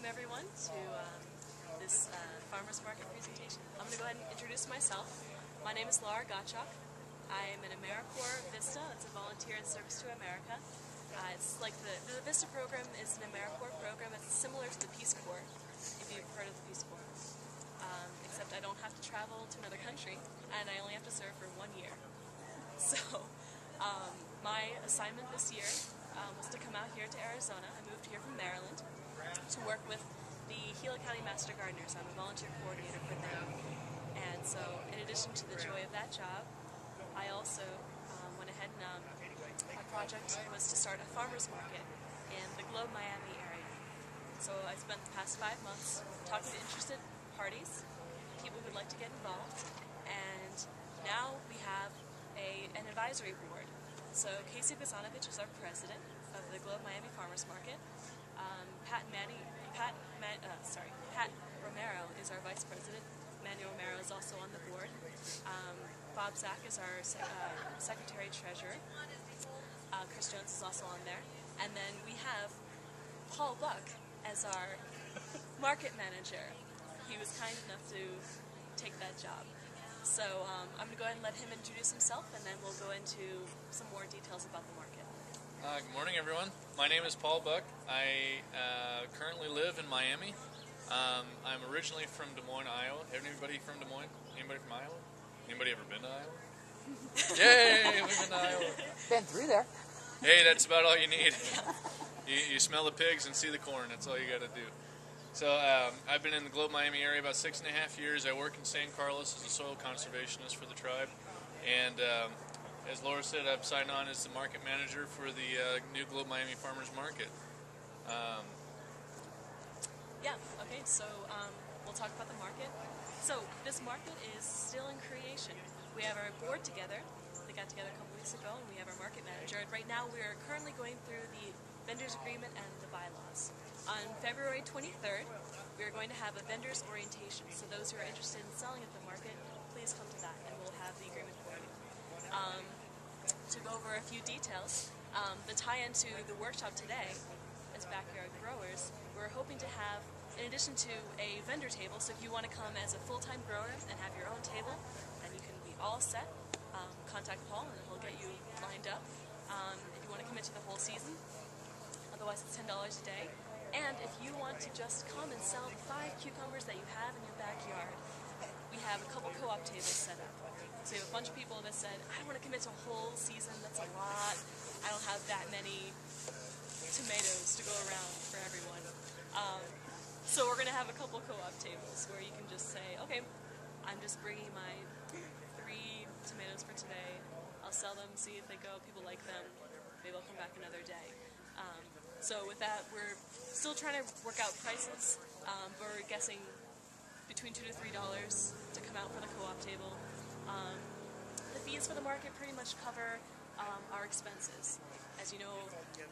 everyone to this farmers market presentation. I'm going to go ahead and introduce myself. My name is Laura Gottschalk. I am an AmeriCorps Vista. It's a volunteer in service to America. It's like the Vista program is an AmeriCorps program. It's similar to the Peace Corps, if you've heard of the Peace Corps. Except I don't have to travel to another country, and I only have to serve for 1 year. So, my assignment this year was to come out here to Arizona. I moved here from Maryland to work with the Gila County Master Gardeners. I'm a volunteer coordinator for them. And so, in addition to the joy of that job, I also went ahead and my project was to start a farmers market in the Globe, Miami area. So I spent the past 5 months talking to interested parties, people who'd like to get involved, and now we have an advisory board. So Casey Bizanovich is our president of the Globe Miami Farmers Market. Pat Romero is our vice president. Manny Romero is also on the board. Bob Zach is our secretary-treasurer. Chris Jones is also on there. And then we have Paul Buck as our market manager. He was kind enough to take that job. So I'm going to go ahead and let him introduce himself, and then we'll go into some more details about the market. Good morning, everyone. My name is Paul Buck. I currently live in Miami. I'm originally from Des Moines, Iowa. Anybody from Des Moines? Anybody from Iowa? Anybody ever been to Iowa? Yay, we've been to Iowa. Been through there. Hey, that's about all you need. You smell the pigs and see the corn. That's all you got to do. So I've been in the Globe Miami area about 6.5 years. I work in San Carlos as a soil conservationist for the tribe. And as Laura said, I've signed on as the market manager for the new Globe Miami Farmers Market. Okay, so we'll talk about the market. So this market is still in creation. We have our board together. They got together a couple weeks ago, and we have our market manager. And right now we are currently going through the vendors agreement and the bylaws. On February 23rd, we are going to have a vendors orientation. So those who are interested in selling at the market, please come to that, and we'll have the agreement for you. To go over a few details, the tie-in to the workshop today as backyard growers, we're hoping to have, in addition to a vendor table, so if you want to come as a full-time grower and have your own table, then you can be all set. Contact Paul and he'll get you lined up. If you want to commit to the whole season, otherwise it's $10 a day. And if you want to just come and sell the 5 cucumbers that you have in your backyard, we have a couple co-op tables set up. So you have a bunch of people that said, I don't want to commit to a whole season, that's a lot. I don't have that many tomatoes to go around for everyone. So we're going to have a couple co-op tables where you can just say, okay, I'm just bringing my 3 tomatoes for today. I'll sell them, see if they go, people like them. Maybe I'll come back another day. So with that, we're still trying to work out prices, but we're guessing between $2 to $3 to come out for the co-op table. The fees for the market pretty much cover our expenses. As you know,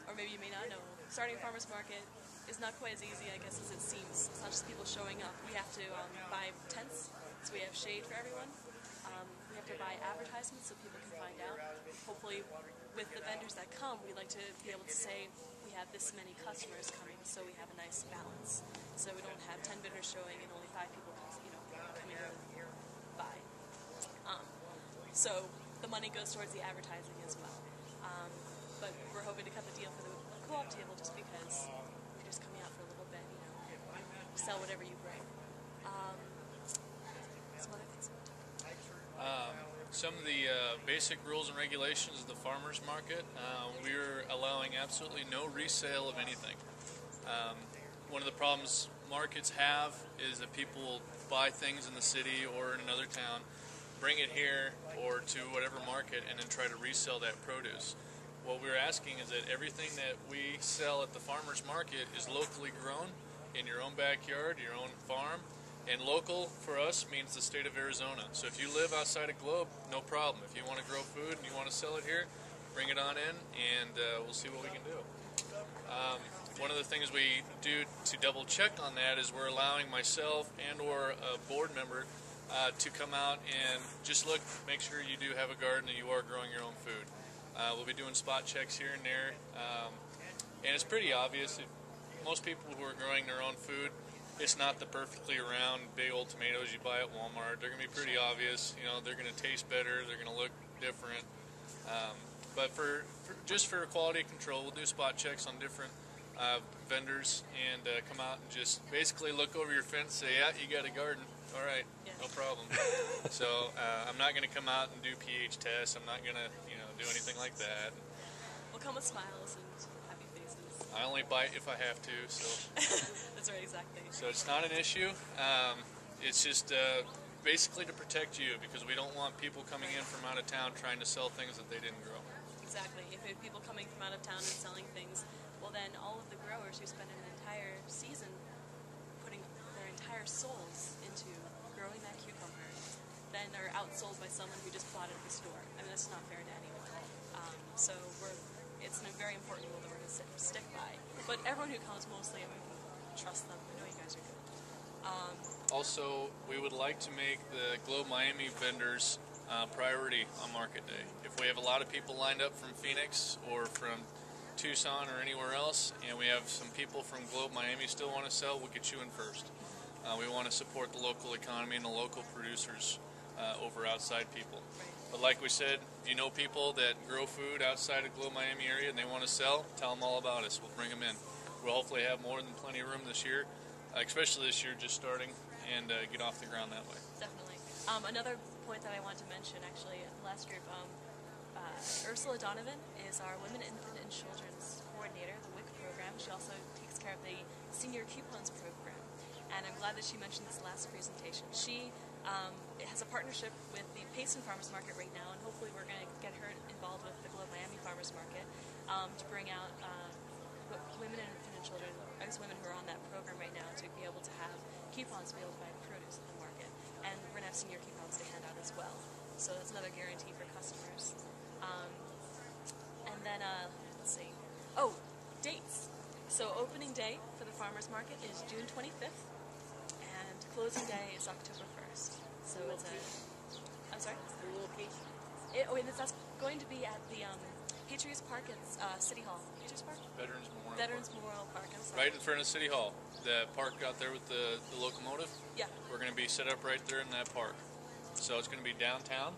or maybe you may not know, starting a farmer's market is not quite as easy, I guess, as it seems. It's not just people showing up. We have to buy tents, so we have shade for everyone. We have to buy advertisements so people can find out. Hopefully, with the vendors that come, we like to be able to say we have this many customers coming, so we have a nice balance. So we don't have 10 vendors showing and only 5 people, coming to buy. So the money goes towards the advertising as well. But we're hoping to cut the deal for the co-op table just because we're just coming out for a little bit, sell whatever you bring. Some other things. Some of the basic rules and regulations of the farmers market, we're allowing absolutely no resale of anything. One of the problems markets have is that people will buy things in the city or in another town, bring it here or to whatever market, and then try to resell that produce. What we're asking is that everything that we sell at the farmers market is locally grown in your own backyard, your own farm. And local for us means the state of Arizona. So if you live outside of Globe, no problem. If you want to grow food and you want to sell it here, bring it on in, and we'll see what we can do. One of the things we do to double check on that is we're allowing myself and or a board member to come out and just look, make sure you do have a garden and you are growing your own food. We'll be doing spot checks here and there, and it's pretty obvious. most people who are growing their own food, it's not the perfectly round, big old tomatoes you buy at Walmart. They're going to be pretty obvious. You know, they're going to taste better. They're going to look different. But just for quality control, we'll do spot checks on different vendors and come out and just basically look over your fence, say, yeah, you got a garden. All right, no problem. So I'm not going to come out and do pH tests. I'm not going to, do anything like that. We'll come with smiles and happy faces. I only bite if I have to, so. That's right, exactly. So it's not an issue. It's just basically to protect you, because we don't want people coming in from out of town trying to sell things that they didn't grow. Exactly. If we have people coming from out of town and selling things, well then all of the growers who spend an entire season putting their entire souls into growing that cucumber then are outsold by someone who just bought it at the store. I mean, that's not fair to anyone. So it's a very important rule that we're going to stick by. But everyone who comes, mostly, I mean, we can trust them. I know you guys are good. Also, we would like to make the Globe Miami vendors priority on market day. If we have a lot of people lined up from Phoenix or from Tucson or anywhere else, and we have some people from Globe Miami still want to sell, we'll get you in first. We want to support the local economy and the local producers over outside people. But like we said, if you know people that grow food outside of Globe Miami area and they want to sell, tell them all about us. We'll bring them in. We'll hopefully have more than plenty of room this year, especially this year just starting, and get off the ground that way. Definitely. Another point that I want to mention, actually, in the last group, Ursula Donovan is our Women, Infant, and Children's Coordinator, the WIC program. She also takes care of the Senior Coupons program. And I'm glad that she mentioned this last presentation. She has a partnership with the Payson Farmers Market right now, and hopefully we're going to get her involved with the Globe Miami Farmers Market to bring out women and infant and children, women who are on that program right now, to be able to have coupons to be able to buy produce at the market. And we're going to have senior coupons to hand out as well. So that's another guarantee for customers. And then, let's see. Oh, dates. So opening day for the farmers market is June 25th, and closing day is October 1st. So it's I'm sorry? The location? That's going to be at the Patriots Park at City Hall. Patriots Park? Veterans Memorial Park, I'm sorry. Right in front of City Hall. The park out there with the locomotive. Yeah. We're going to be set up right there in that park. So it's going to be downtown.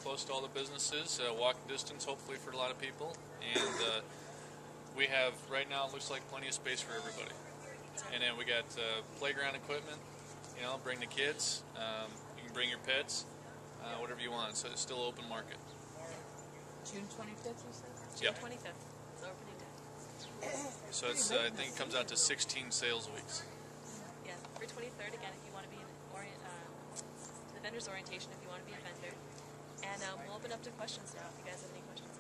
Close to all the businesses, walking distance hopefully for a lot of people. And we have, right now, it looks like plenty of space for everybody. And then we got playground equipment, bring the kids. You can bring your pets, whatever you want. So it's still open market. June 25th, you said? June 25th is opening day. So it's, I think it comes out to 16 sales weeks. Yeah, for 23rd, again, if you want to be the vendor's orientation, if you want to be a vendor. And we'll open up to questions now if you guys have any questions.